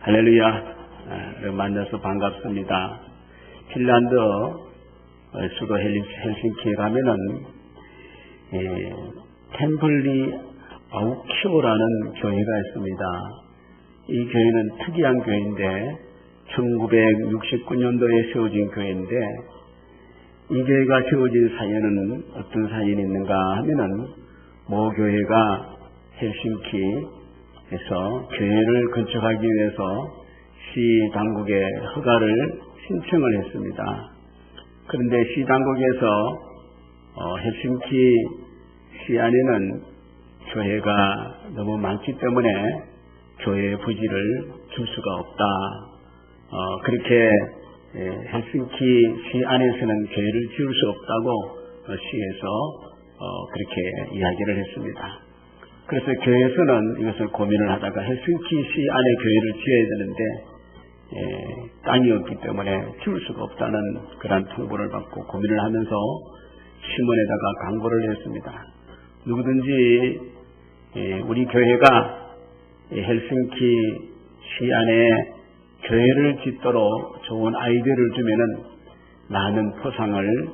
할렐루야. 만나서 반갑습니다. 핀란드 수도 헬싱키에 가면은 템플리 아우키오라는 교회가 있습니다. 이 교회는 특이한 교회인데 1969년도에 세워진 교회인데 이 교회가 세워진 사연은 어떤 사연이 있는가 하면은 모 교회가 헬싱키에서 교회를 건축하기 위해서 시 당국에 허가를 신청을 했습니다. 그런데 시 당국에서 헬싱키 시 안에는 교회가 너무 많기 때문에 교회 부지를 줄 수가 없다. 그렇게 헬싱키 시 안에서는 교회를 지을 수 없다고 시에서 그렇게 이야기를 했습니다. 그래서 교회에서는 이것을 고민을 하다가 헬싱키 시 안에 교회를 지어야 되는데 땅이 없기 때문에 지을 수가 없다는 그런 통보를 받고 고민을 하면서 신문에다가 광고를 했습니다. 누구든지 우리 교회가 헬싱키 시 안에 교회를 짓도록 좋은 아이디어를 주면은 많은 포상을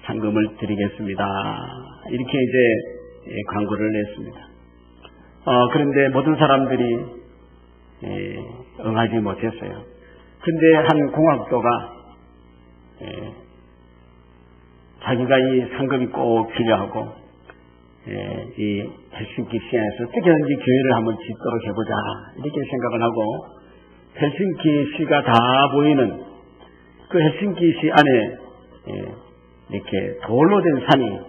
상금을 드리겠습니다. 이렇게 이제 광고를 냈습니다. 그런데 모든 사람들이 응하지 못했어요. 근데 한 공학도가 자기가 이 상금이 꼭 필요하고 이 헬싱키 시안에서 어떻게든지 교회를 한번 짓도록 해보자 이렇게 생각을 하고 헬싱키 시가 다 보이는 그 헬싱키 시 안에 이렇게 돌로 된 산이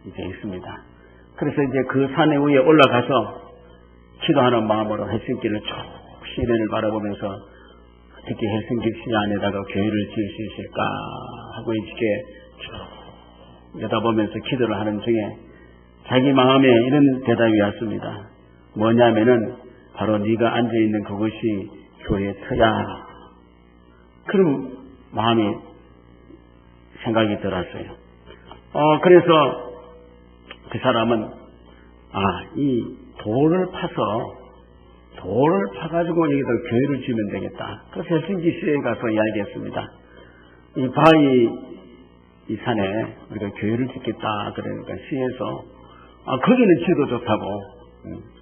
이제 있습니다. 그래서 이제 그 산 위에 올라가서 기도하는 마음으로 헬싱키를 쭉 시내를 바라보면서 어떻게 헬싱키 시 안에다가 교회를 지을 수 있을까 하고 이렇게 쭉 내다보면서 기도를 하는 중에 자기 마음에 이런 대답이 왔습니다. 뭐냐면은 바로 네가 앉아있는 그것이 교회의 터야. 그런 마음이 생각이 들었어요. 그래서 그 사람은 이 돌을 파가지고 여기다 교회를 지으면 되겠다. 그래서 헬싱키 시에 가서 이야기했습니다. 이 바위 이 산에 우리가 교회를 짓겠다. 그러니까 시에서 거기는 지도 좋다고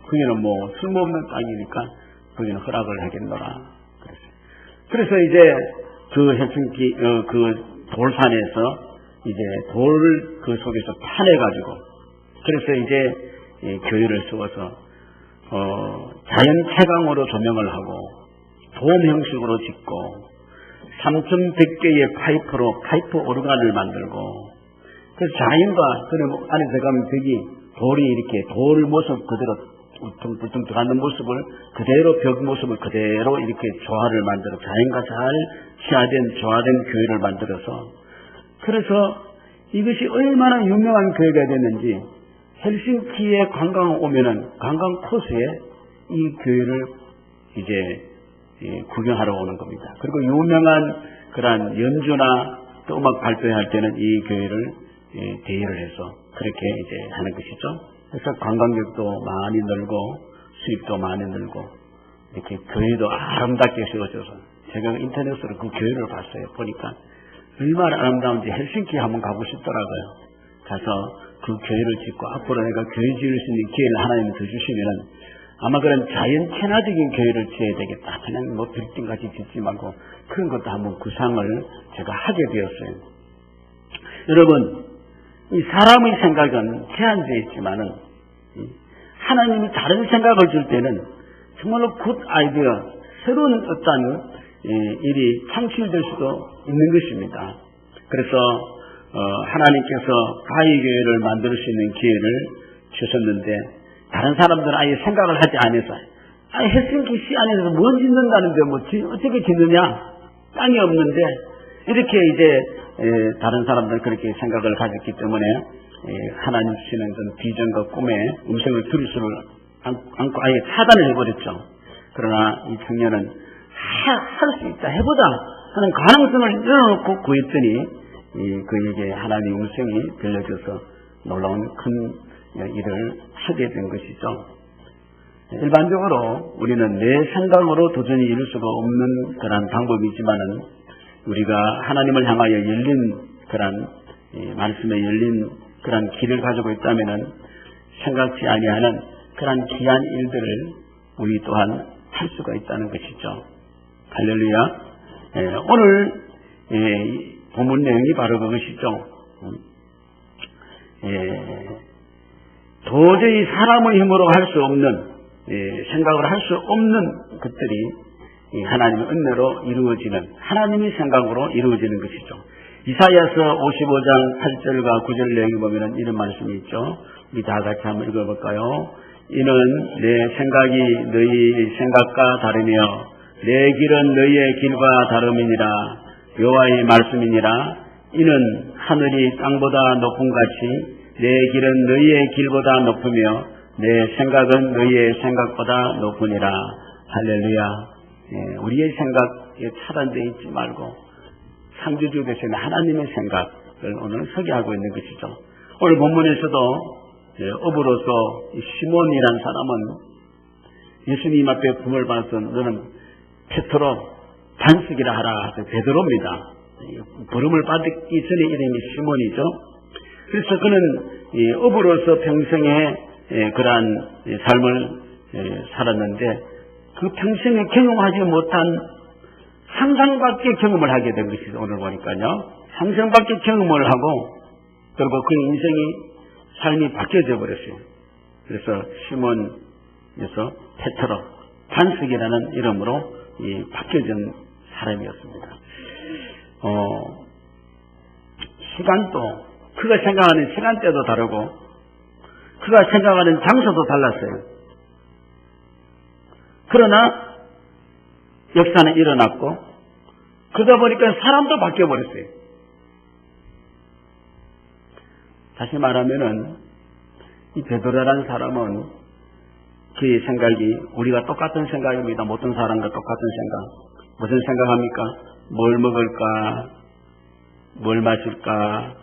거기는 뭐 쓸모없는 땅이니까 거기는 허락을 하겠노라. 그래서 이제 그 헬싱키 그 돌산에서 이제 돌을 그 속에서 파내가지고 그래서 이제 교회를 세워서 자연 채광으로 조명을 하고 돔 형식으로 짓고 3,100개의 파이프 오르간을 만들고 그래서 자연과 그 안에 들어가면 벽이 돌이 이렇게 돌 모습 그대로 울퉁불퉁 들어가는 모습을 그대로 벽 모습을 그대로 이렇게 조화를 만들어 자연과 잘 치화된 조화된 교회를 만들어서 그래서 이것이 얼마나 유명한 교회가 됐는지 헬싱키에 관광 오면은 관광 코스에 이 교회를 이제 구경하러 오는 겁니다. 그리고 유명한 그러한 연주나 또 음악 발표할 때는 이 교회를 대여를 해서 그렇게 이제 하는 것이죠. 그래서 관광객도 많이 늘고 수입도 많이 늘고 이렇게 교회도 아름답게 세워져서 제가 인터넷으로 그 교회를 봤어요. 보니까 얼마나 아름다운지 헬싱키 한번 가고 싶더라고요. 가서 그 교회를 짓고 앞으로 내가 교회 지을 수 있는 기회를 하나님 더 주시면은 아마 그런 자연 친화적인 교회를 지어야 되겠다. 그냥 뭐 빌딩같이 짓지 말고 그런 것도 한번 구상을 제가 하게 되었어요. 여러분, 이 사람의 생각은 제한되어 있지만은 하나님이 다른 생각을 줄 때는 정말로 굿 아이디어, 새로운 어떤 일이 창출될 수도 있는 것입니다. 그래서 하나님께서 바위교회를 만들 수 있는 기회를 주셨는데 다른 사람들은 아예 생각을 하지 않아서 헬싱키 시 안에서 뭘 짓는다는데 뭐 어떻게 짓느냐 땅이 없는데 이렇게 이제 다른 사람들은 그렇게 생각을 가졌기 때문에 하나님 주시는 그런 비전과 꿈의 음성을 들을 수를 않고 아예 차단을 해버렸죠. 그러나 이 청년은 할 수 있다 해보자 하는 가능성을 열어놓고 구했더니 그에게 하나님의 음성이 들려줘서 놀라운 큰 일을 하게 된 것이죠. 일반적으로 우리는 내 생각으로 도전히 이룰 수가 없는 그런 방법이지만은 우리가 하나님을 향하여 열린 그런 말씀에 열린 그런 길을 가지고 있다면은 생각지 아니하는 그런 귀한 일들을 우리 또한 할 수가 있다는 것이죠. 할렐루야. 오늘 본문 내용이 바로 그것이죠. 도저히 사람의 힘으로 할 수 없는 생각을 할 수 없는 것들이 하나님의 은혜로 이루어지는 하나님의 생각으로 이루어지는 것이죠. 이사야서 55장 8절과 9절 내용에 보면 이런 말씀이 있죠. 우리 다 같이 한번 읽어볼까요? 이는 내 생각이 너희 생각과 다르며 내 길은 너희의 길과 다름이니라. 여호와의 말씀이니라. 이는 하늘이 땅보다 높음 같이 내 길은 너희의 길보다 높으며 내 생각은 너희의 생각보다 높으니라. 할렐루야. 우리의 생각에 차단되어 있지 말고 창조주 되시는 하나님의 생각을 오늘 소개하고 있는 것이죠. 오늘 본문에서도 어부로서 시몬이라는 사람은 예수님 앞에 부름을 받아서 너는 페트로 반석이라 하라 해서 베드로입니다. 부름을 받기 전에 이름이 시몬이죠. 그래서 그는 어부로서 평생에 그러한 삶을 살았는데 그 평생에 경험하지 못한 상상 밖의 경험을 하게 된 것이죠. 오늘 보니까요. 상상 밖의 경험을 하고 그리고 그 인생이 삶이 바뀌어져 버렸어요. 그래서 시몬에서 페트로 반석이라는 이름으로 바뀌어진 사람이었습니다. 시간도 그가 생각하는 시간대도 다르고 그가 생각하는 장소도 달랐어요. 그러나 역사는 일어났고 그러다 보니까 사람도 바뀌어버렸어요. 다시 말하면은 이 베드로라는 사람은 그의 생각이 우리가 똑같은 생각입니다. 모든 사람과 똑같은 생각. 무슨 생각합니까? 뭘 먹을까? 뭘 마실까?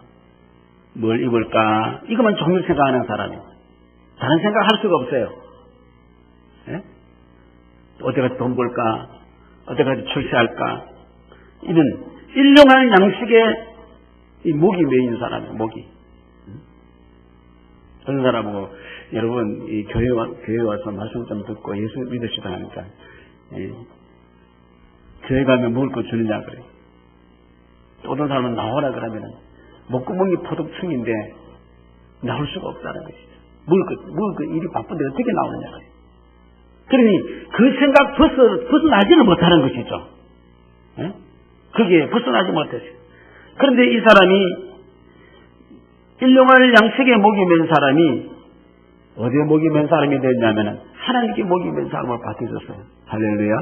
뭘 입을까? 이것만 종일 생각하는 사람이에요. 다른 생각 할 수가 없어요. 예? 어디 가서 돈 벌까? 어디 가서 출세할까? 이런 일용할 양식에 이 목이 메인 사람이에요. 목이. 어떤 사람하고 여러분 이 교회 와서 말씀 좀 듣고 예수 믿으시다 하니까 교회 가면 먹을 거 주느냐 그래. 또 어떤 사람은 나오라 그러면은 목구멍이 포덕충인데 나올 수가 없다는 것이죠. 먹을 거 일이 바쁜데 어떻게 나오느냐 그래. 그러니 그 생각 벗어나지를 못하는 것이죠. 예? 거기에 벗어나지 못했어요. 그런데 이 사람이 일용할 양식에 목이 맨 사람이 어디에 목이 맨 사람이 됐냐면은 하나님께 목이 맨 사람으로 바뀌어졌어요. 할렐루야.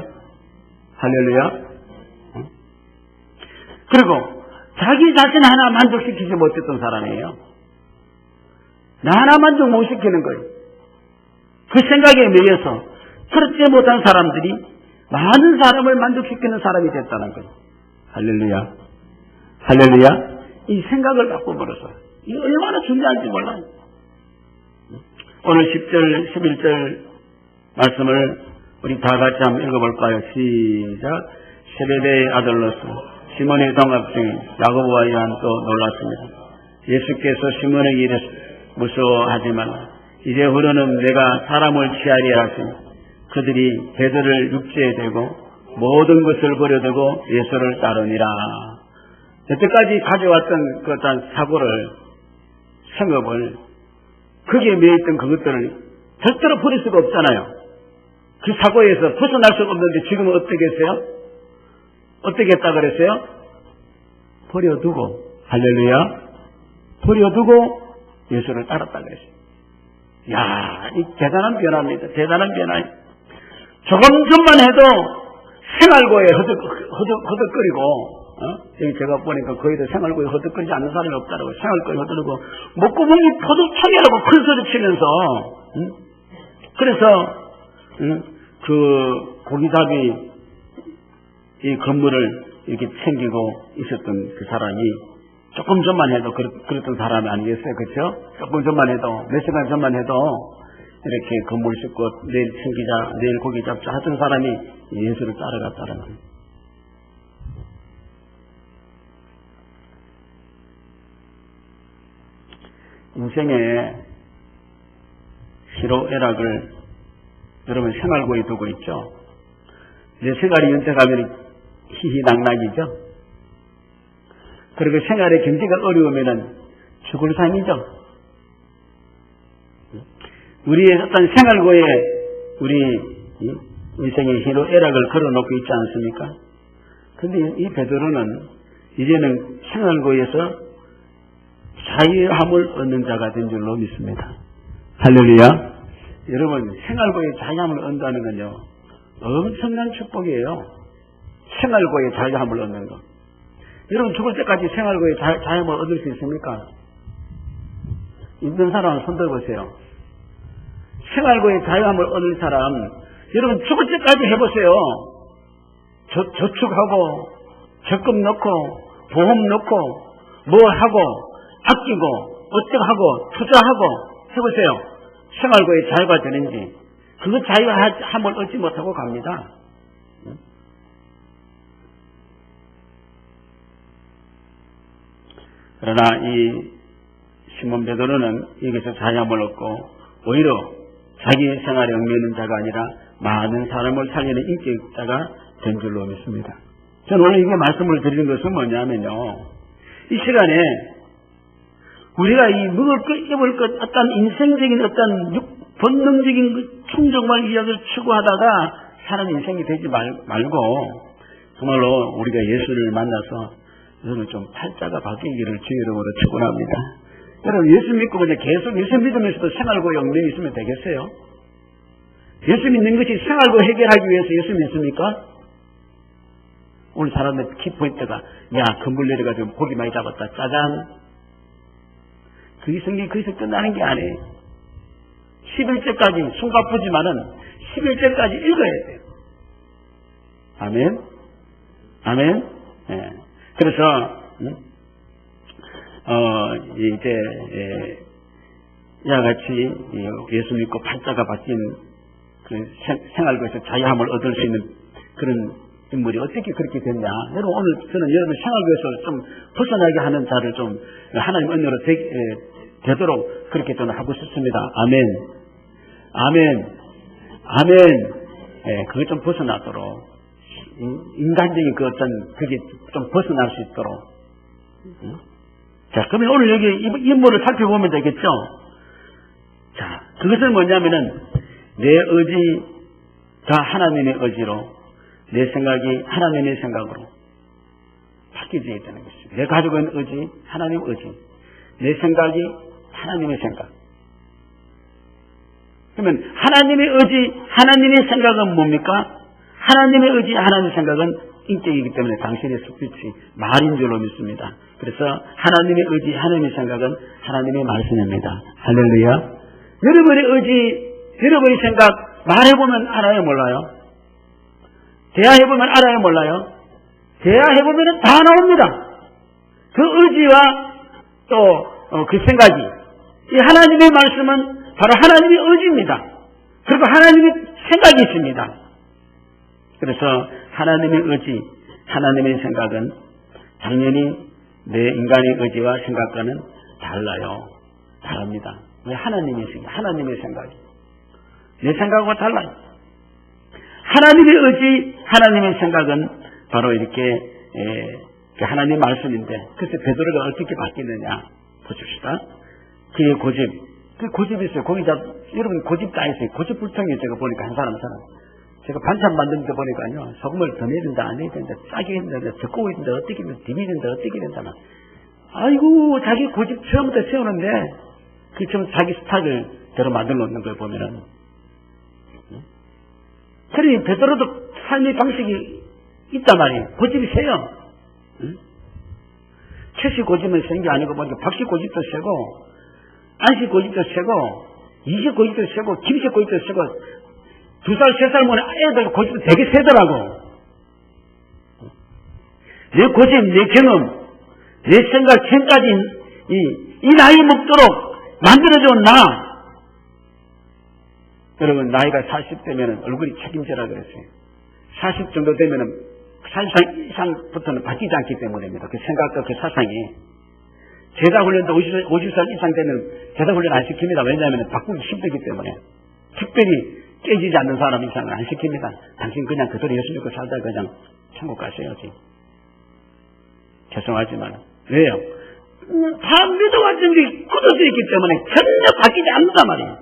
할렐루야. 응? 그리고 자기 자신 하나 만족시키지 못했던 사람이에요. 나 하나 만족 못 시키는 거예요. 그 생각에 매여서 그렇지 못한 사람들이 많은 사람을 만족시키는 사람이 됐다는 거예요. 할렐루야. 할렐루야. 이 생각을 바꿔버렸어요. 이 얼마나 중요한지 몰라요. 오늘 10절, 11절 말씀을 우리 다 같이 한번 읽어볼까요? 시작. 세베대의 아들로서 시몬의 동갑생인 야고보와 요한도 놀랐습니다. 예수께서 시몬에게 이르시되 무서워하지 말라. 이제부터는 내가 사람을 취하리라 하시니 그들이 베드로를 육지에 대고 모든 것을 버려두고 예수를 따르니라. 여태까지 가져왔던 그 어떤 사고를 생업을 거기에 매여있던 그것들을 절대로 버릴 수가 없잖아요. 그 사고에서 벗어날 수가 없는데 지금은 어떻게 했어요? 어떻게 했다 그랬어요? 버려두고 할렐루야 버려두고 예수를 따랐다 그랬어요. 야, 이 대단한 변화입니다. 대단한 변화. 조금 전만 해도 생활고에 허덕거리고 여기 제가 보니까 거의도 생활고에 허덕거리지 않는 사람이 없다라고. 생활고에 허덕거리고 목구멍이 포도청이라고 큰 소리 치면서 그래서 그 고기잡이 이 건물을 이렇게 챙기고 있었던 그 사람이 조금 전만 해도 그랬던 사람이 아니겠어요? 그렇죠? 조금 전만 해도 몇 시간 전만 해도 이렇게 건물 짓고 내일 생기자, 내일 고기 잡자 하던 사람이 예수를 따라갔다는 거예요. 인생의 희로애락을 여러분 생활고에 두고 있죠. 내 생활이 연택하면 희희낙낙이죠. 그리고 생활의 경제가 어려우면 죽을 삶이죠. 우리의 어떤 생활고에 우리 인생의 희로애락을 걸어놓고 있지 않습니까? 그런데 이 베드로는 이제는 생활고에서 자유함을 얻는 자가 된 줄로 믿습니다. 할렐루야. 여러분, 생활고에 자유함을 얻는다는 건요, 엄청난 축복이에요. 생활고에 자유함을 얻는 거. 여러분, 죽을 때까지 생활고에 자유함을 얻을 수 있습니까? 있는 사람은 손 들어보세요. 생활고에 자유함을 얻을 사람, 여러분, 죽을 때까지 해보세요. 저축하고, 적금 넣고, 보험 넣고, 뭐 하고, 아끼고, 어쩌고 투자하고 해보세요. 생활고에 자유가 되는지. 그거 자유함을 얻지 못하고 갑니다. 그러나 이 시몬 베드로는 여기서 자유함을 얻고 오히려 자기 생활에 얽매이는 자가 아니라 많은 사람을 살리는 인격자가 된 줄로 믿습니다. 저는 오늘 이게 말씀을 드리는 것은 뭐냐면요, 이 시간에 우리가 이 먹을 것, 입을 것, 어떤 인생적인 어떤 본능적인 충족만 이야기를 추구하다가 사는 인생이 되지 말고 정말로 우리가 예수를 만나서 여러분 좀 팔자가 바뀌기를 주의 이름으로 축원합니다. 여러분 예수 믿고 그냥 계속 예수 믿으면서도 생활고 얽매여 있으면 되겠어요? 예수 믿는 것이 생활고 해결하기 위해서 예수 믿습니까? 오늘 사람들 키포인트가 야 건물 내려가지고 고기 많이 잡았다 짜잔. 그게 성경이 거기서 끝나는 게 아니에요. 11절까지 숨가쁘지만은 11절까지 읽어야 돼요. 아멘. 아멘. 예. 그래서 이제 이와 같이 예수 믿고 팔자가 바뀐 그 생활고에서 자유함을 얻을 수 있는 그런 인물이 어떻게 그렇게 됐냐. 여러분 오늘 저는 여러분 생활고에서 좀 벗어나게 하는 자를 좀 하나님 은혜로 되도록 그렇게 저는 하고 싶습니다. 아멘. 아멘. 아멘. 예, 그게 좀 벗어나도록 인간적인 그 어떤 그게 좀 벗어날 수 있도록. 자, 그러면 오늘 여기 인물을 살펴보면 되겠죠. 자, 그것은 뭐냐면은 내 의지가 하나님의 의지로 내 생각이 하나님의 생각으로 바뀌어져야 되는 것입니다. 내 가지고 있는 의지, 하나님의 의지. 내 생각이 하나님의 생각. 그러면 하나님의 의지, 하나님의 생각은 뭡니까? 하나님의 의지, 하나님의 생각은 인격이기 때문에 당신의 스피치, 말인 줄로 믿습니다. 그래서 하나님의 의지, 하나님의 생각은 하나님의 말씀입니다. 할렐루야. 여러분의 의지, 여러분의 생각 말해보면 알아요, 몰라요? 대화해보면 알아요, 몰라요? 대화해보면 다 나옵니다. 그 의지와 또 그 생각이, 이 하나님의 말씀은 바로 하나님의 의지입니다. 그리고 하나님의 생각이 있습니다. 그래서 하나님의 의지, 하나님의 생각은 당연히 내 인간의 의지와 생각과는 달라요. 다릅니다. 왜? 하나님의 생각, 하나님의 생각이 내 생각과 달라요. 하나님의 의지, 하나님의 생각은 바로 이렇게 하나님의 말씀인데, 글쎄 베드로가 어떻게 바뀌느냐 보십시다. 그의 고집, 그 고집이 있어요. 여러분 고집 다 있어요. 고집불통이에요. 제가 보니까 한 사람 제가 반찬 만드는 데 보니까요, 소금을 더 내야 된다, 안 내야 된다, 짜게 해야 된다, 적고 해야 된다, 어떻게 된다, 디비 된다, 어떻게 된다. 아이고, 자기 고집 처음부터 세우는데, 그 처음 자기 스타일대로 만들어 놓는 걸 보면은. 그러니 베드로도 삶의 방식이 있단 말이에요. 고집이 세요. 최씨 고집은 센 게 아니고 보니까 박씨 고집도 세고, 안씨 고집도 세고, 이씨 고집도 세고, 김씨 고집도 세고, 2살, 3살 먹는 애들 고집도 되게 세더라고. 내 고집, 내 경험, 내 생각, 지금까지, 이, 이 나이 먹도록 만들어준 나. 여러분 나이가 40 되면 얼굴이 책임져라 그랬어요. 40 정도 되면은 40 이상부터는 바뀌지 않기 때문입니다. 그 생각과 그 사상이. 제자 훈련도 50살 이상 되면 제자 훈련 안 시킵니다. 왜냐하면 바꾸기 힘들기 때문에. 특별히 깨지지 않는 사람 이상은 안 시킵니다. 당신 그냥 그대로 예수 믿고 살다 그냥 천국 가셔야지. 죄송하지만. 왜요? 다 믿어왔던 게 굳어져 있기 때문에 전혀 바뀌지 않는단 말이에요.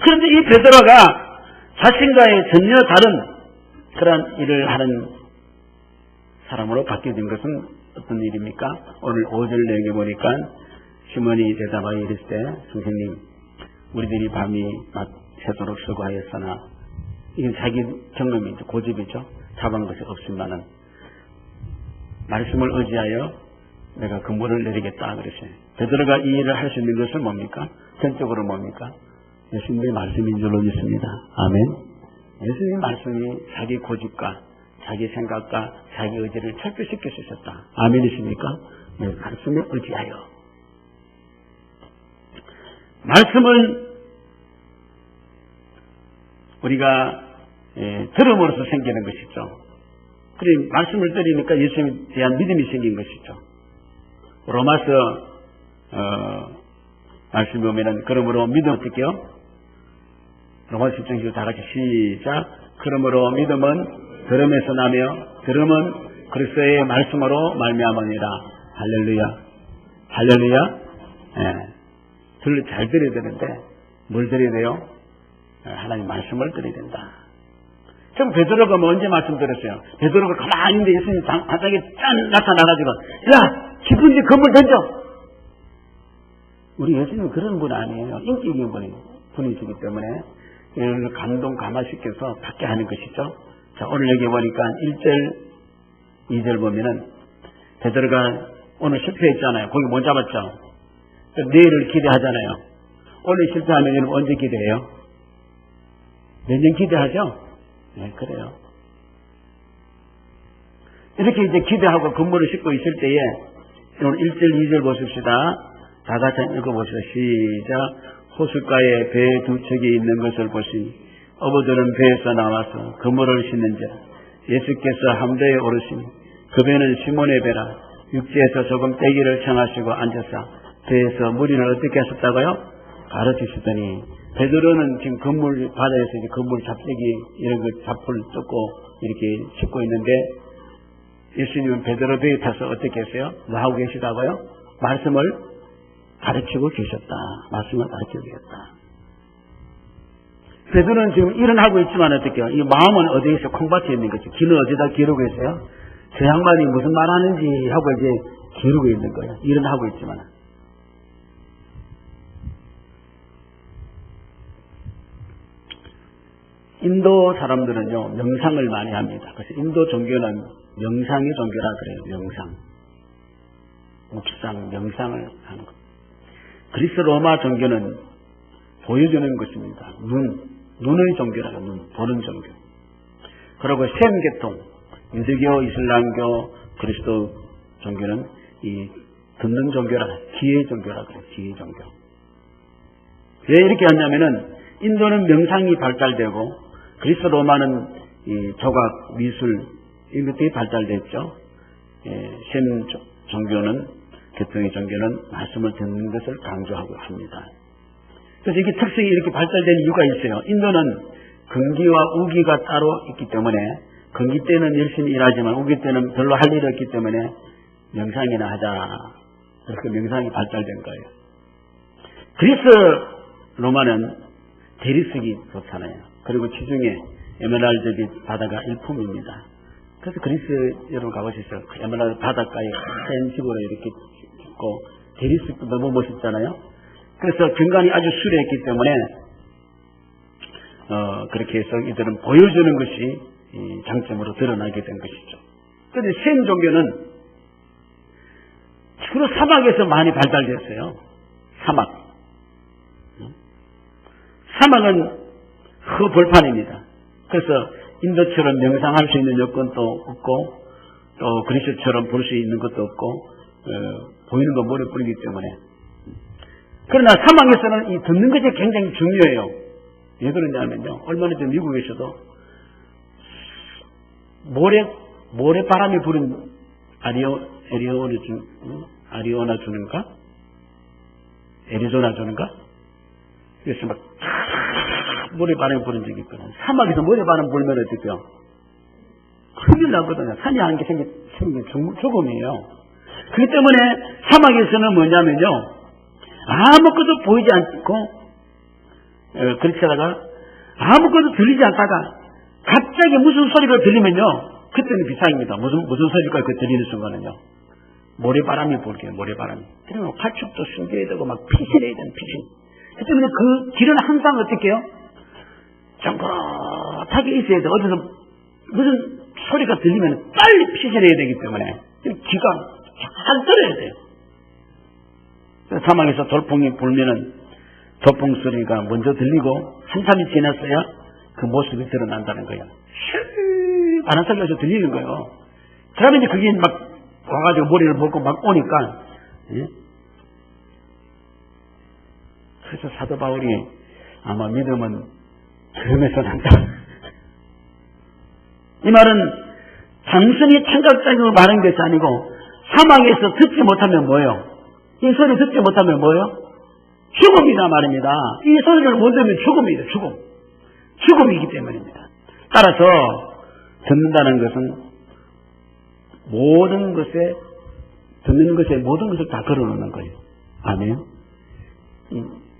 그런데 이 베드로가 자신과의 전혀 다른 그런 일을 하는 사람으로 바뀌어진 것은 어떤 일입니까? 오늘 5절 내용에 보니까 시몬이 대답하여 이르시되 선생님 우리들이 밤이 새도록 수고하였으나 이건 자기 경험이죠. 고집이죠. 잡은 것이 없으면은 말씀을 의지하여 내가 근무를 내리겠다 그랬어요. 베드로가 이 일을 할 수 있는 것은 뭡니까? 전적으로 뭡니까? 예수님의 말씀인 줄로 믿습니다. 아멘. 예수님의 말씀이 자기 고집과 자기 생각과 자기 의지를 철저시킬 수 있었다. 아멘이십니까? 네, 말씀에 의지하여. 말씀을 우리가 들음으로써 생기는 것이죠. 그리고 말씀을 들으니까 예수님에 대한 믿음이 생긴 것이죠. 로마서 말씀 보면은 그러므로 믿음 어떻게요? 로마서 10장 다 같이 시작. 그러므로 믿음은 들음에서 나며 들음은 그리스도의 말씀으로 말미암으니라. 할렐루야. 할렐루야. 잘 들어야 되는데 뭘 들어야 돼요? 하나님 말씀을 들어야 된다. 지금 베드로가 언제 말씀 들었어요? 베드로가 가만히 있는데 예수님 바닥에 짠 나타나가지고 야! 기쁜지 건물 던져! 우리 예수님은 그런 분 아니에요. 인격인 분이시기 때문에 이를 감동 감화시켜서 받게 하는 것이죠. 자, 오늘 여기 보니까 1절 2절 보면은 베드로가 오늘 실패했잖아요. 거기 못 잡았죠. 내일을 기대하잖아요. 오늘 실패하면 여러분 언제 기대해요? 내년 기대하죠? 네, 그래요. 이렇게 이제 기대하고 근무를 싣고 있을 때에 오늘 1절 2절 보십시다. 다 같이 읽어보시죠. 시작. 호숫가에 배 두 척이 있는 것을 보시니 어부들은 배에서 나와서 그물을 싣는지라. 예수께서 함대에 오르시니 그 배는 시몬의 배라. 육지에서 조금 떼기를 청하시고 앉아서 배에서 무리를 어떻게 하셨다고요? 가르치시더니 베드로는 지금 그물 바다에서 이제 그물 잡대기 이런 거 잡풀 뜯고 이렇게 싣고 있는데 예수님은 베드로 배에 타서 어떻게 했어요? 뭐 하고 계시다고요? 말씀을 가르치고 계셨다. 말씀을 가르치고 계셨다. 베드로는 지금 일은 하고 있지만 어떻게요? 이 마음은 어디에서 콩밭에 있는 거죠. 귀는 어디다 기르고 있어요? 저 양반이 무슨 말 하는지 하고 이제 기르고 있는 거예요. 일은 하고 있지만. 인도 사람들은요, 명상을 많이 합니다. 그래서 인도 종교는 명상의 종교라 그래요. 명상. 묵상, 명상을 하는 것. 그리스 로마 종교는 보여주는 것입니다. 눈의 종교라고, 보는 종교. 그리고 셈계통, 유대교, 이슬람교, 그리스도 종교는 이 듣는 종교라, 지혜 종교라 그래요. 지혜 종교. 왜 이렇게 하냐면은 인도는 명상이 발달되고 그리스 로마는 이 조각, 미술 이런 것들이 발달됐죠. 셈 종교는 개통의 종교는 말씀을 듣는 것을 강조하고 합니다. 그래서 이게 특성이 이렇게 발달된 이유가 있어요. 인도는 금기와 우기가 따로 있기 때문에 금기 때는 열심히 일하지만 우기 때는 별로 할 일이 없기 때문에 명상이나 하자. 그래서 명상이 발달된 거예요. 그리스 로마는 대리석이 좋잖아요. 그리고 지중해 에메랄드빛 바다가 일품입니다. 그래서 그리스 여러분 가보셨죠? 에메랄드 바닷가에 하얀 집으로 이렇게 짓고 대리석도 너무 멋있잖아요. 그래서 경관이 아주 수려했기 때문에 그렇게 해서 이들은 보여주는 것이 장점으로 드러나게 된 것이죠. 그런데 셈 종교는 주로 사막에서 많이 발달됐어요. 사막은 흙벌판입니다. 그래서 인도처럼 명상할 수 있는 여건도 없고 또 그리스처럼 볼 수 있는 것도 없고 보이는 건 머리 뿌리기 때문에 그러나 사막에서는 이 듣는 것이 굉장히 중요해요. 왜 그러냐면요. 얼마나 전 미국에서도 모래바람이 부는 애리조나 주는가? 그래서 막 모래바람이 부는 적이 있거든요. 사막에서 모래바람 불면 어떡해요? 큰일 나거든요. 산이 한 개 생긴 죽음이에요. 그렇기 때문에 사막에서는 뭐냐면요. 아무것도 보이지 않고, 그렇게 하다가 아무것도 들리지 않다가 갑자기 무슨 소리가 들리면요. 그때는 비상입니다. 무슨 소리가 그 들리는 순간은요. 모래바람이 불게요. 모래바람이. 그러면 가축도 숨겨야 되고 막 피신해야 되는 피신. 그 때문에 그 길은 항상 어떻게 해요? 정확하게 있어야 돼요. 어디서 무슨 소리가 들리면 빨리 피신해야 되기 때문에 귀가 잘 들어야 돼요. 사막에서 돌풍이 불면은 돌풍 소리가 먼저 들리고 한참이 지났어야 그 모습이 드러난다는 거예요. 바람 소리가 들리는 거예요. 그러면 이제 그게 막 와가지고 머리를 먹고 막 오니까, 예? 그래서 사도 바울이 아마 믿음은 들으면서 난다. 이 말은 단순히 청각적으로 말한 것이 아니고 사막에서 듣지 못하면 뭐예요? 이 소리 듣지 못하면 뭐예요? 죽음이다 말입니다. 이 소리를 못 들으면 죽음이다. 죽음이기 때문입니다. 따라서 듣는다는 것은 듣는 것에 모든 것을 다 걸어놓는 거예요. 아멘.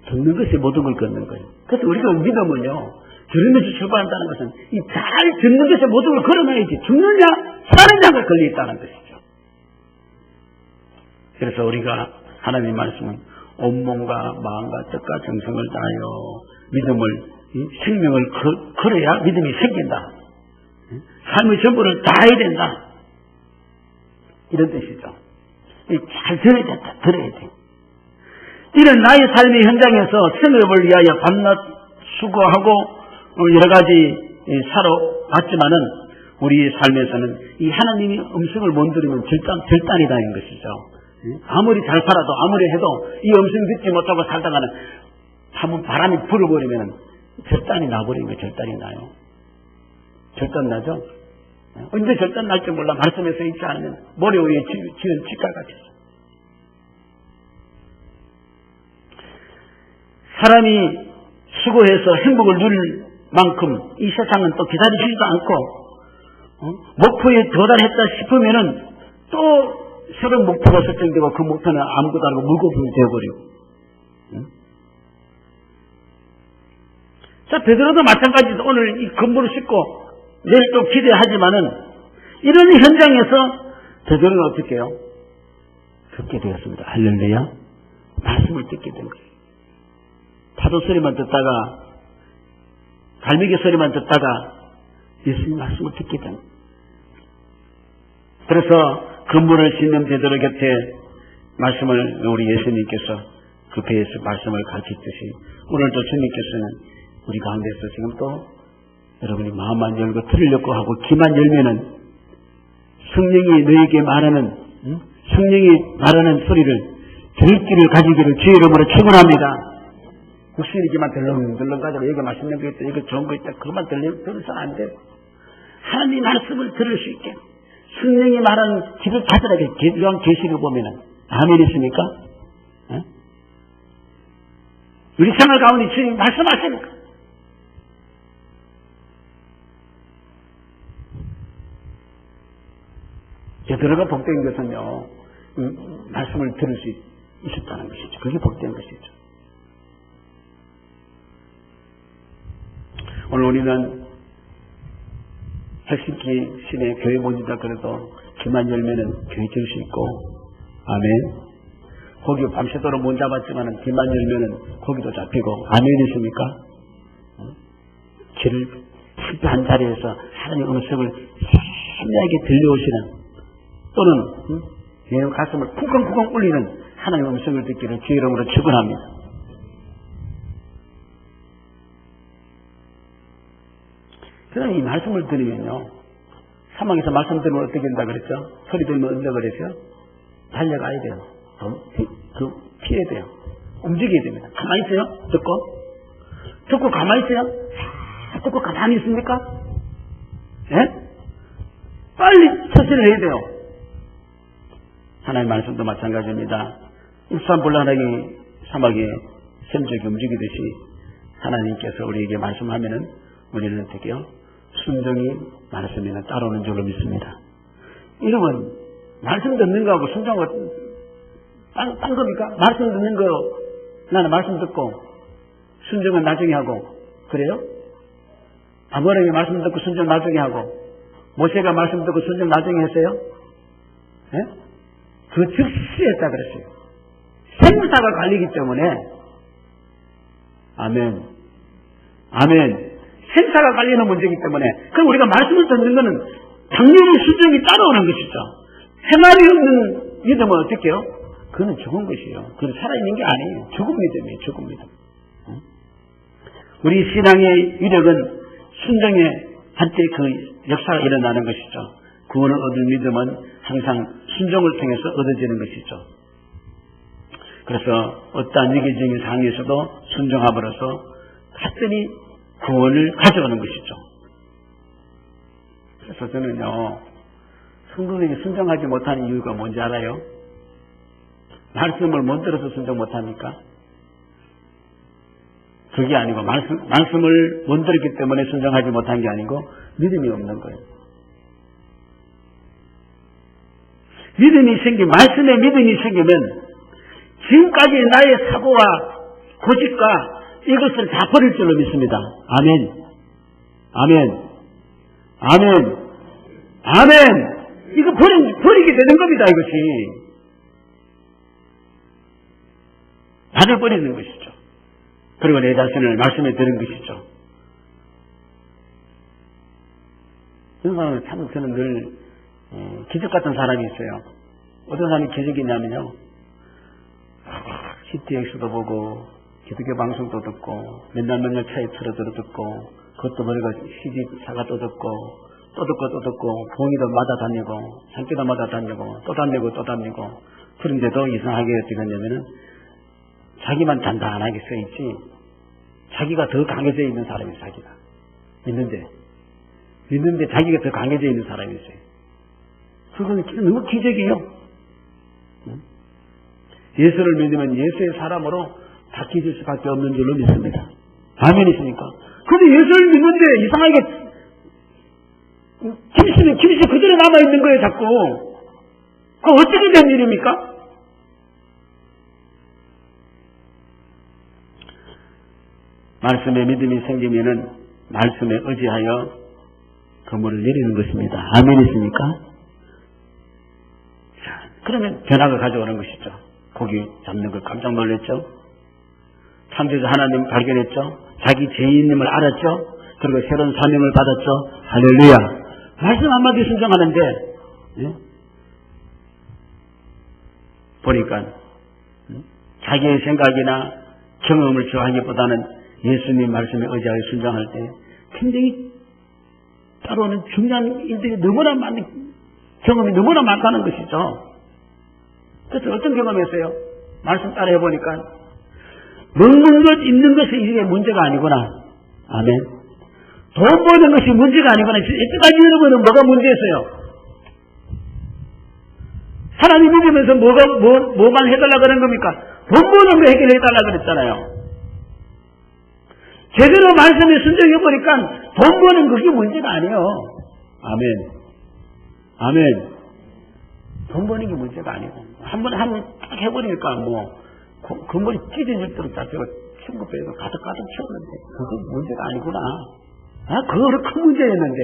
듣는 것에 모든 걸 걷는 거예요. 그래서 우리가 믿음은요, 들으면서 출발한다는 것은 이 잘 듣는 것에 모든 걸 걸어놔야지 죽느냐 사느냐가 걸려 있다는 것이죠. 그래서 우리가 하나님의 말씀은 온몸과 마음과 뜻과 정성을 다하여 믿음을 생명을 걸어야 믿음이 생긴다. 삶의 전부를 다해야 된다. 이런 뜻이죠. 잘 들어야 된다. 들어야 돼. 이런 나의 삶의 현장에서 생업을 위하여 밤낮 수고하고 여러 가지 살아왔지만은 우리의 삶에서는 이 하나님의 음성을 못 들으면 절단이다는 것이죠. 아무리 잘 살아도 아무리 해도 이 음성 듣지 못하고 살다가는 한번 바람이 불어버리면 절단이 나버리는 거예요. 절단이 나요. 절단 나죠? 언제 절단 날지 몰라. 말씀에서 있지 않으면 모래 위에 지은 집가같이. 사람이 수고해서 행복을 누릴 만큼 이 세상은 또 기다리지도 않고 목표에 도달했다 싶으면은 또 새로운 목표가 설정되고 그 목표는 아무것도 아니고 물거품이 되어버리고. 자, 베드로도 마찬가지로 오늘 이 건물을 싣고 내일 또 기대하지만은 이런 현장에서 베드로는 어떻게 해요? 듣게 되었습니다. 할렐루야. 말씀을 듣게 된 거예요. 파도 소리만 듣다가 갈매기 소리만 듣다가 예수님 말씀을 듣게 된 거예요. 그래서 건물을 짓는 베드로 곁에 말씀을 우리 예수님께서 그 배에서 말씀을 가르치듯이 오늘도 주님께서는 우리 가운데서 지금 또 여러분이 마음만 열고 들으려고 하고 귀만 열면은 성령이 너에게 말하는 성령이 말하는 소리를 들을 길을 가지기를 주의 이름으로 축원합니다. 혹시 이게만 덜렁덜렁 가지고 여기 맛있는 거 있다, 여기 좋은 거 있다, 그것만 들어서 안 돼요. 하나님 말씀을 들을 수 있게 성령이 말하는 길을 찾으라게 요한 계시를 보면은 아멘이십니까? 우리 생활 가운데 주님 말씀하시니까. 베드로가 복된 것은요, 말씀을 들을 수 있었다는 것이죠. 그게 복된 것이죠. 오늘 우리는 헬싱키 시내 교회 모이다 그래도 귀만 열면은 교회 줄 수 있고, 아멘. 거기 밤새도록 못 잡았지만은 귀만 열면은 거기도 잡히고, 아멘이십니까? 귀를 실패한 자리에서 하나님의 음성을 신나게 들려오시는, 또는 내 가슴을 쿵쾅쿵쾅 울리는 하나님의 음성을 듣기를 주의 이름으로 축원합니다. 그럼 이 말씀을 들으면요, 사막에서 말씀 들으면 어떻게 된다 그랬죠? 소리 들으면 어떻게 그랬어요? 달려가야 돼요. 피해야 돼요. 움직여야 됩니다. 가만히 있어요? 듣고 가만히 있어요? 듣고 가만히 있습니까? 예? 빨리 처신을 해야 돼요. 하나님의 말씀도 마찬가지입니다. 일산불란하게 사막에 샘적이 움직이듯이 하나님께서 우리에게 말씀하면은 우리는 어떻게 해요? 순종이 말씀에는 따라오는 줄로 믿습니다. 이러면 말씀 듣는 거하고 순종하고 딴 겁니까? 말씀 듣는 거 나는 말씀 듣고 순종은 나중에 하고 그래요? 아브라함이 말씀 듣고 순종 나중에 하고 모세가 말씀 듣고 순종 나중에 했어요? 예? 그 즉시 했다 그랬어요. 생사가 갈리기 때문에 아멘. 생사가 갈리는 문제이기 때문에 그럼 우리가 말씀을 듣는 것은 당연히 순종이 따라오는 것이죠. 생활이 없는 믿음은 어떻게 해요? 그건 죽은 것이에요. 그건 살아있는 게 아니에요. 죽은 믿음이에요. 죽은 믿음. 우리 신앙의 위력은 순종의 한때 그 역사가 일어나는 것이죠. 구원을 얻을 믿음은 항상 순종을 통해서 얻어지는 것이죠. 그래서 어떠한 위기적인 상황에서도 순종함으로써 하더니 구원을 가져오는 것이죠. 그래서 저는요, 성도들이 순종하지 못하는 이유가 뭔지 알아요? 말씀을 못 들어서 순종 못합니까? 그게 아니고 말씀을 못 들었기 때문에 순종하지 못한 게 아니고 믿음이 없는 거예요. 말씀에 믿음이 생기면 지금까지 나의 사고와 고집과 이것을 다 버릴 줄로 믿습니다. 아멘. 이거 버리게 되는 겁니다, 이것이. 다들 버리는 것이죠. 그리고 내 자신을 말씀에 드는 것이죠. 참 저는 늘 기적 같은 사람이 있어요. 어떤 사람이 기적이냐면요. CTX도 보고 기독교 방송도 듣고 맨날 차에 틀어들어 듣고 그것도 머리가 CD 사가 또 듣고 봉이도 마다 다니고 산기도 마다 다니고 또 다니고 그런데도 이상하게 어떻게 하냐면은 자기만 단단하게 써있지 자기가 더 강해져 있는 사람이 자기가 믿는데 자기가 더 강해져 있는 사람이 있어요. 그건 너무 기적이에요. 예수를 믿으면 예수의 사람으로 바뀌질 수밖에 없는 줄로 믿습니다. 아멘이십니까? 근데 예수를 믿는데 이상하게 김씨 그대로 남아있는 거예요, 자꾸. 그거 어떻게 된 일입니까? 말씀에 믿음이 생기면은 말씀에 의지하여 그물을 내리는 것입니다. 아멘이십니까? 자, 그러면 변화가 가져오는 것이죠. 고기 잡는 걸 깜짝 놀랐죠? 창조주 하나님 발견했죠? 자기 죄인임을 알았죠? 그리고 새로운 사명을 받았죠? 할렐루야! 말씀 한마디 순종하는데, 예? 보니까, 자기의 생각이나 경험을 좋아하기보다는 예수님 말씀에 의지하여 순종할 때 굉장히 따로는 중요한 일들이 너무나 많은 경험이 너무나 많다는 것이죠. 그래서 어떤 경험이었어요? 말씀 따라 해보니까 먹는 것, 입는 것이 이게 문제가 아니구나. 아멘. 돈 버는 것이 문제가 아니구나. 이때까지 여러분은 뭐가 문제였어요? 사람이 믿으면서 뭐만 해달라 그런 겁니까? 돈 버는 거 해결해달라 그랬잖아요. 제대로 말씀에 순종해보니까 돈 버는 그게 문제가 아니에요. 아멘. 돈 버는 게 문제가 아니고. 한번 딱 해버리니까 건물이 찢어질 대로 딱 제가 친구배에서 가득 채웠는데, 그거 문제가 아니구나. 그거는 큰 문제였는데.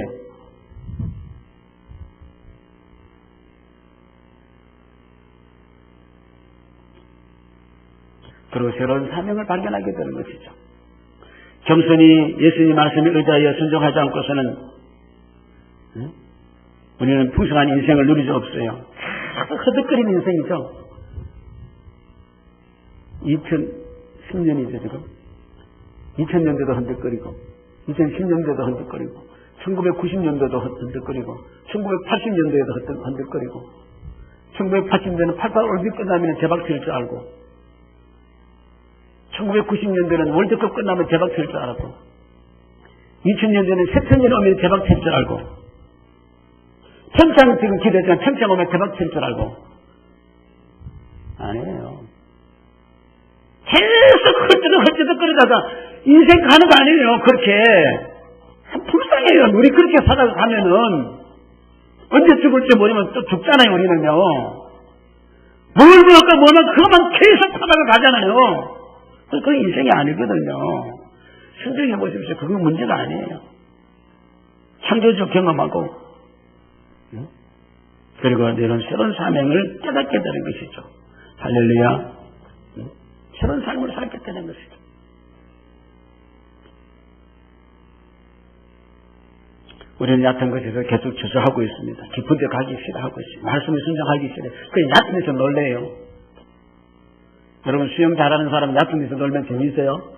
그리고 새로운 사명을 발견하게 되는 것이죠. 겸손히 예수님 말씀에 의지하여 순종하지 않고서는 우리는 풍성한 인생을 누릴 수 없어요. 허덕거리는 인생이죠. 2010년이죠 지금. 2000년대도 흔들거리고 2010년대도 흔들거리고 1990년대도 흔들거리고 1980년대에도 흔들거리고 1980년대는 88 올림픽 끝나면 재박 칠 줄 알고 1990년대는 월드컵 끝나면 대박 칠 줄 알았고 2000년대는 새천년 오면 대박 칠 줄 알고 평창 지금 기대했지만 평창 오면 대박 칠 줄 알고 아니에요. 계속 헐뜯어 그러다가 인생 가는 거 아니에요. 그렇게 불쌍해요. 우리 그렇게 살아가면은 언제 죽을지 모르면 또 죽잖아요. 우리는요. 뭘 먹을까 뭐면 그것만 계속 하다가 가잖아요. 그건 인생이 아니거든요. 순종해 보십시오. 그건 문제가 아니에요. 창조적 경험하고 그리고 이런 새로운 사명을 깨닫게 되는 것이죠. 할렐루야. 새로운 삶을 살게 되는 것이죠. 우리는 얕은 것에서 계속 주저하고 있습니다. 깊은 데 가기 싫어하고 있습니다. 말씀에 순종하기 싫어요. 그 얕은 데서 놀래요. 여러분 수영 잘하는 사람은 얕은 데서 놀면 재미있어요?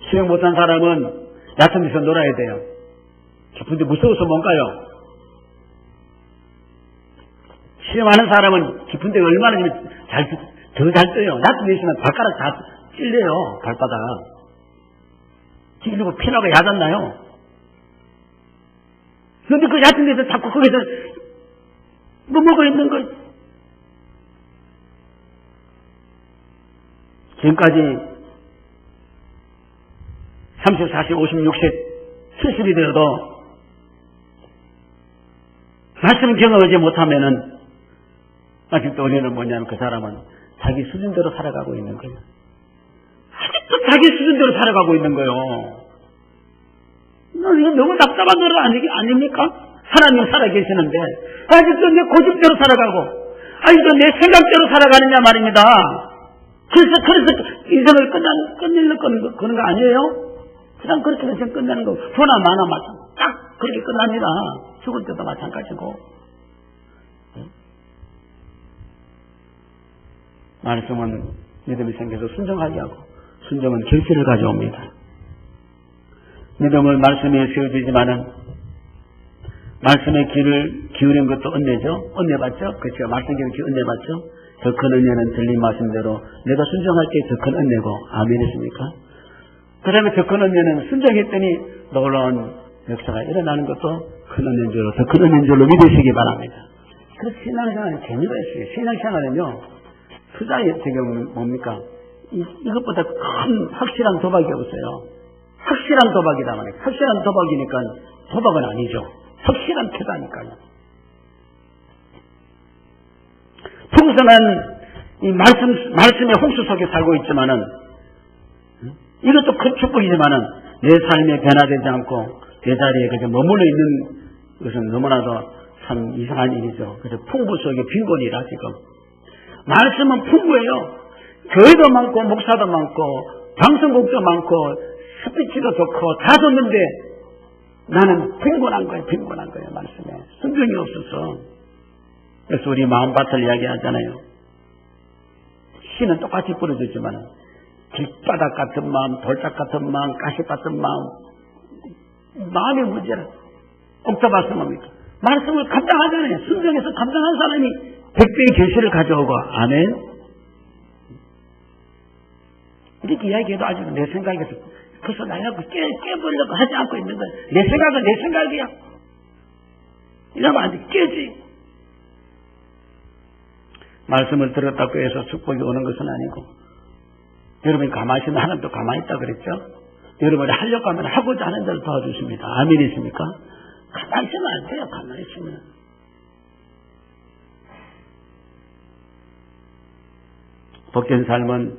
수영 못한 사람은 얕은 데서 놀아야 돼요. 깊은 데 무서워서 못 가요. 수영하는 사람은 깊은 데 얼마나 더 잘 떠요. 얕은 데 있으면 발가락 다 찔려요. 발바닥. 찔리고 피나고 야단나요. 그런데 그 얕은 데서 자꾸 거기서 머무고 있는 거예요. 지금까지 30, 40, 50, 60, 70이 되어도 말씀 경험하지 못하면은 아직도 우리는 뭐냐면 그 사람은 자기 수준대로 살아가고 있는 거예요. 아직도 자기 수준대로 살아가고 있는 거예요. 이거 너무 답답한 노래 아닙니까? 하나님 살아계시는데 아직도 내 고집대로 살아가고 아직도 내 생각대로 살아가느냐 말입니다. 그래서 인생을 끝내려고 그런 거 아니에요? 그냥 그렇게 인생 끝내는 거 소나 마나 마찬가지 딱 그렇게 끝납니다. 죽을 때도 마찬가지고. 말씀은 믿음이 생겨서 순종하게 하고 순종은 결실을 가져옵니다. 믿음을 말씀에 세워주지만은 말씀의 귀를 기울인 것도 은혜죠. 은혜 받죠. 그렇죠. 말씀 기울인 은혜 받죠. 더 큰 은혜는 들린 말씀대로 내가 순종할 때 더 큰 은혜고 아멘이십니까? 그 다음에 더 큰 은혜는 순종했더니 놀라운 역사가 일어나는 것도 큰 은혜인 줄로 더 큰 은혜인 줄로 믿으시기 바랍니다. 그래서 신앙생활은 재미가 있어요. 신앙생활은요 투자의 경우는 뭡니까? 이것보다 큰 확실한 도박이 없어요. 확실한 도박이다 말이에요. 확실한 도박이니까 도박은 아니죠. 확실한 투자니까요. 풍성한 이 말씀의 홍수 속에 살고 있지만은 이것도 큰 축복이지만은 내 삶에 변화되지 않고 내 자리에 그저 머물러 있는 것은 너무나도 참 이상한 일이죠. 그래서 풍부 속에 빈곤이라 지금. 말씀은 풍부해요. 교회도 많고 목사도 많고 방송국도 많고 스피치도 좋고 다 좋는데 나는 빈곤한 거예요. 말씀에. 순종이 없어서. 그래서 우리 마음밭을 이야기하잖아요. 씨는 똑같이 뿌려주지만 길바닥 같은 마음, 돌짝 같은 마음, 가시 같은 마음의 문제라. 옥탑 뭡니까? 말씀을 감당하잖아요. 순종해서 감당한 사람이 100배의 결실을 가져오고 아멘. 이렇게 이야기해도 아직 내 생각에서 그래서 나하고 깨버리려고 하지 않고 있는 거야. 내 생각은 내 생각이야. 이러면 안 돼. 깨지. 말씀을 들었다고 해서 축복이 오는 것은 아니고 여러분이 가만히 있으면 하나님도 가만히 있다 그랬죠. 여러분이 하려고 하면 하고자 하는 대로 도와주십니다. 아멘이십니까? 가만히 있으면 안 돼요. 가만히 있으면. 복된 삶은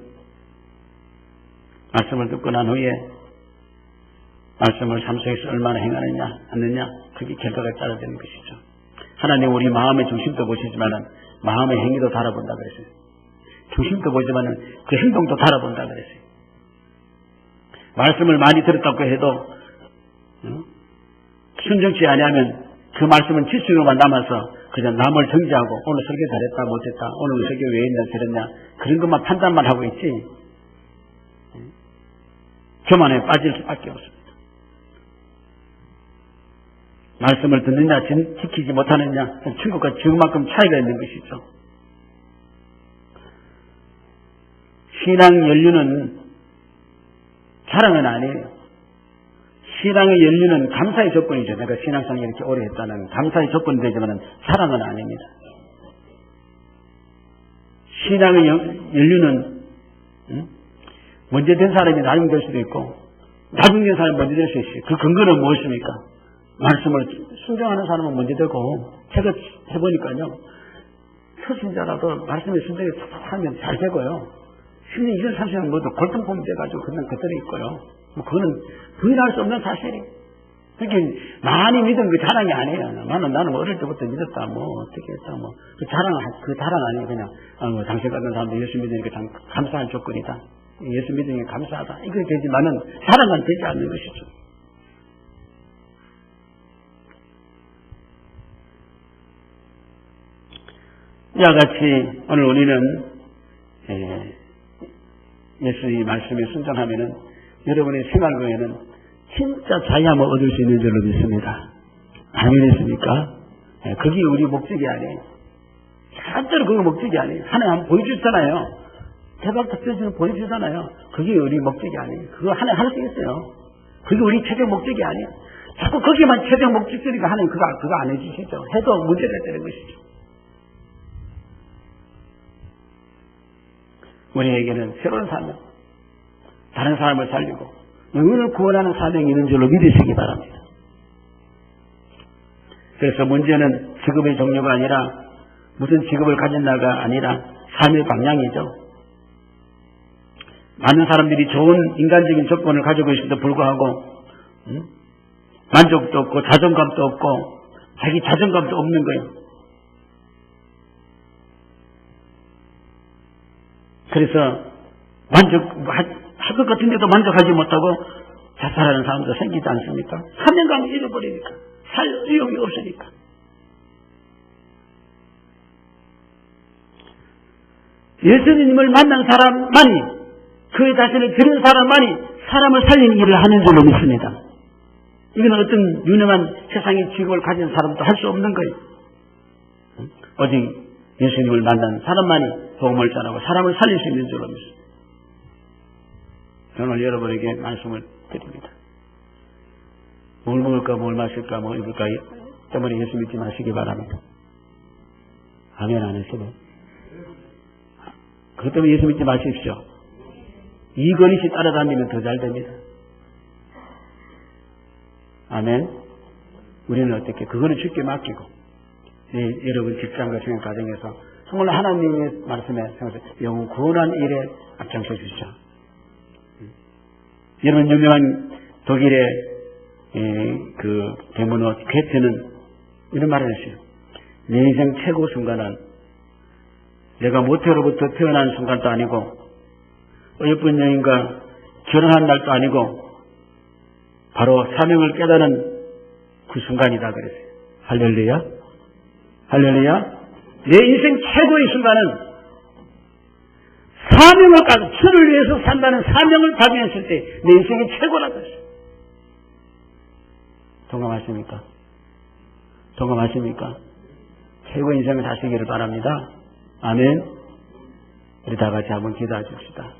말씀을 듣고 난 후에 말씀을 삶 속에서 얼마나 행하느냐 않느냐 그게 결과가 따라되는 것이죠. 하나님 우리 마음의 중심도 보시지만은 마음의 행위도 달아본다 그랬어요. 중심도 보지만은 그 행동도 달아본다 그랬어요. 말씀을 많이 들었다고 해도 순종치 아니하면 그 말씀은 지식으로만 남아서 그냥 남을 정지하고 오늘 설교 잘했다 못했다 오늘 설교 왜 했냐 저랬냐 그런 것만 판단만 하고 있지 교만에 빠질 수밖에 없습니다. 말씀을 듣느냐 지키지 못하느냐 친구가 지금만큼 차이가 있는 것이죠. 신앙 연륜은 자랑은 아니에요. 신앙의 연륜은 감사의 조건이죠. 내가 신앙생활 이렇게 오래 했다는 감사의 조건이 되지만 자랑은 아닙니다. 신앙의 연륜은 먼저 된 사람이 나중 될 수도 있고 나중 된 사람이 먼저 될 수 있어요. 그 근거는 무엇입니까? 말씀을 순종하는 사람은 먼저 되고 제가 해보니까요. 초신자라도 말씀에 순종이 하면 잘 되고요. 10년, 20년, 30년 모두 골동품이 돼가지고 그냥 그대로 있고요. 뭐 그거는 부인할 수 없는 사실이에요. 그렇게 많이 믿은 그 자랑이 아니에요. 나는 어릴 때부터 믿었다, 뭐, 어떻게 했다, 뭐. 그 자랑 아니에요. 그냥, 뭐, 당신 같은 사람도 예수 믿으니까 감사할 조건이다. 예수 믿으니까 감사하다. 이거 되지만은 자랑은 되지 않는 것이죠. 이와 같이 오늘 우리는 예수의 말씀에 순종하면은 여러분의 생활고에는 진짜 자유함을 얻을 수 있는 줄로 믿습니다. 아멘이십니까? 그게 우리 목적이 아니에요. 절대로 그게 목적이 아니에요. 하나님 한번 보여주잖아요. 대박 특별시는 보여주잖아요. 그게 우리 목적이 아니에요. 그거 하나님 할 수 있어요. 그게 우리 최종 목적이 아니에요. 자꾸 거기만 최종 목적이니까 하나님 그거 안 해주시죠. 해도 문제가 되는 것이죠. 우리에게는 새로운 사명, 다른 사람을 살리고 영혼을 구원하는 사명이 있는 줄로 믿으시기 바랍니다. 그래서 문제는 직업의 종류가 아니라 무슨 직업을 가진다가 아니라 삶의 방향이죠. 많은 사람들이 좋은 인간적인 조건을 가지고 있음에도 불구하고 만족도 없고 자존감도 없고 자기 자존감도 없는 거예요. 그래서 할 것 같은데도 만족하지 못하고 자살하는 사람도 생기지 않습니까? 사명감을 잃어버리니까. 살 의욕이 없으니까. 예수님을 만난 사람만이, 그의 자신을 드린 사람만이 사람을 살리는 일을 하는 줄로 믿습니다. 이건 어떤 유능한 세상의 직업을 가진 사람도 할 수 없는 거예요. 오직 예수님을 만난 사람만이 도움을 전하고 사람을 살릴 수 있는 줄로 믿습니다. 오늘 여러분에게 말씀을 드립니다. 뭘 먹을까, 뭘 마실까, 뭐 입을까 때문에 예수 믿지 마시기 바랍니다. 아멘 안 하시네. 그것 때문에 예수 믿지 마십시오. 이건희씨 따라다니면 더 잘 됩니다. 아멘. 우리는 어떻게 그거는 쉽게 맡기고 여러분 직장과 생활 과정에서 정말 하나님의 말씀에 영혼 구원한 일에 앞장서 주시죠. 여러분 유명한 독일의 그 대문호 괴테는 이런 말을 했어요. 내 인생 최고 순간은 내가 모태로부터 태어난 순간도 아니고 어여쁜 여인과 결혼한 날도 아니고 바로 사명을 깨달은 그 순간이다 그랬어요. 할렐루야. 할렐루야. 내 인생 최고의 순간은 사명을 가지고 주를 위해서 산다는 사명을 발견했을 때 내 인생이 최고라고 했어요. 동감하십니까? 동감하십니까? 최고의 인생을 사시기를 바랍니다. 아멘. 우리 다 같이 한번 기도해 줍시다.